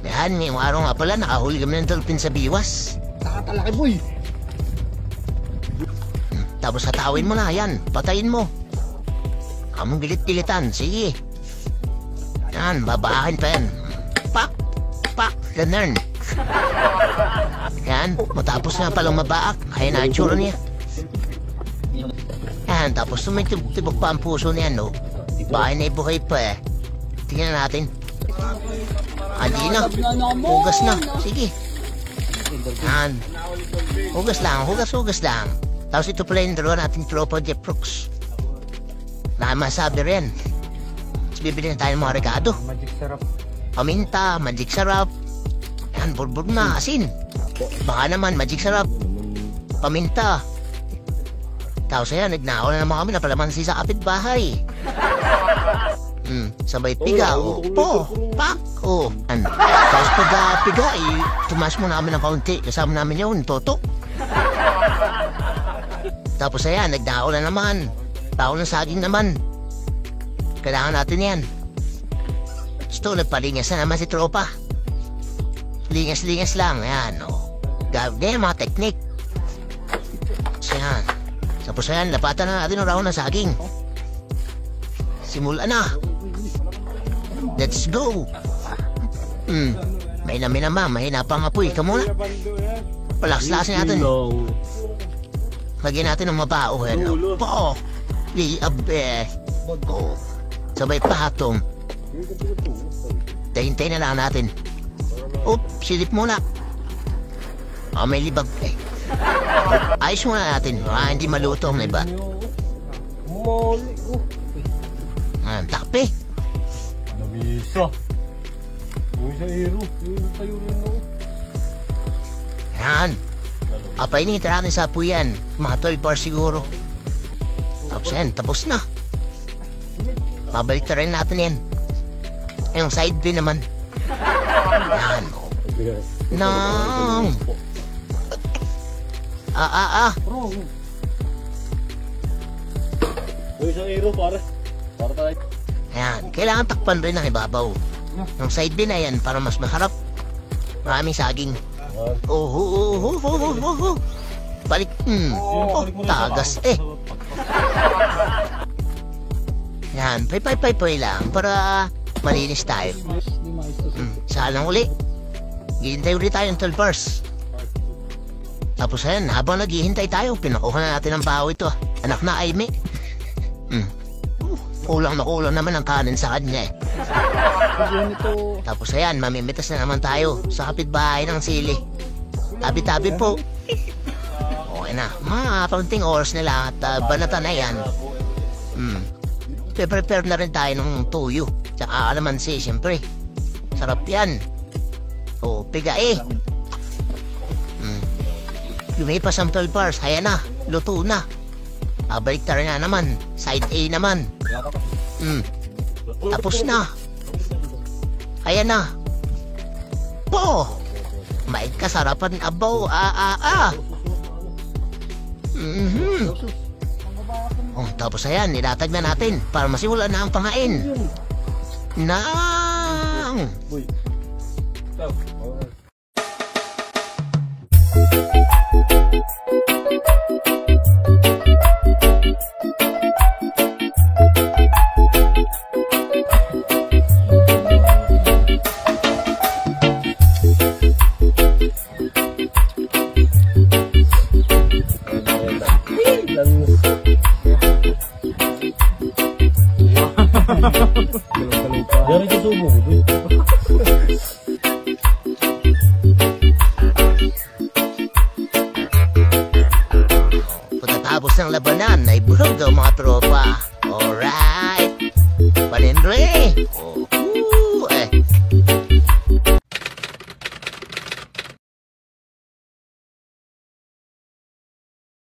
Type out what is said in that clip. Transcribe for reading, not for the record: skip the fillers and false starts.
Yan, ngayong araw nga pala, nakahuli kami ng dolphin sa biwas. Nakatalaki, boy. Tapos hatawin mo na, yan, patayin mo. Among gilit-gilitan, sige. Yan, babaakin pa yan. Pak, pak, ganun. Yan, matapos na palang mabaak, kaya na ang tsura niya. Yan, tapos tumitibok pa ang puso niya, no? Bahay na ibuhay pa eh. Tingnan natin. Adi na. Hugas na. Sige. Yan. Hugas lang. Hugas lang. Tapos ito pala yung dalawa natin tropa Jeff Brooks. Masabi rin. Tapos bibili na tayo ng mga regado. Magic syrup. Paminta, magic syrup. Yan, burbur na, asin. Baka naman, magic syrup. Paminta. Tapos ayan, nagnakaw na naman kami na palamansi sa kapitbahay. Sabay piga, pak, tapos pag piga, tumas mo namin ng kaunti, kasama namin yun, toto. Tapos ayan, nagdao na naman, tao ng saging naman. Kailangan natin yan. Gusto, nagpalingas na naman si tropa. Lingas-lingas lang, ayan, ganyan mga teknik. So yan, tapos ayan, lapatan na natin ang raw ng saging. Simula na. Let's go. May namin naman, mahina pa ang apoy. Ika muna. Palaks-lasin natin. Lagyan natin ng mabao. Po. Liabe. Sabay patong. Tahintay na lang natin. Silip muna. May libag. Ayos muna natin. Hindi maluto ang iba. Takpe. Namisa. Namisa iro. Tayo rin ako. Yan. Painitin natin sa apoy yan. Mga 12 hours siguro. Tapos yan, tapos na. Babalik na rin natin yan. Yung side view naman. Yan. Nang. Namisa iro, pare. Para tayo. Ayan, kailangan takpan rin ang ibabaw. Yung side bin na yan para mas maharap. Maraming saging. Balik. Tagas eh. Yan, pay lang para malinis tayo. Salang uli. Hihintay ulit tayo ng 12 hours. Tapos ayan, habang naghihintay tayo, pinakuha na natin ang baho ito. Anak na Aime. Kulang na kulang naman ang kanin sa kanya eh. Tapos ayan, mamimitas na naman tayo sa kapitbahay ng sili. Tabi-tabi po. Okay na, mga kaunting oras na lang at banatan na yan. Prepare na rin tayo ng tuyo. Tsaka alamansi, siyempre. Sarap yan. Piga eh. Lumipas ang 12 hours, kaya na, luto na. Balik na rin na naman, side A naman. Tapos na. Ayan na. Po! May kasarapan abaw. Tapos ayan, nilatag na natin para masimulan na ang pangain. Nang! Dari ke subuh. Pagkatapos ng labanan, ay bulog ang mga tropa. Alright. Palendre.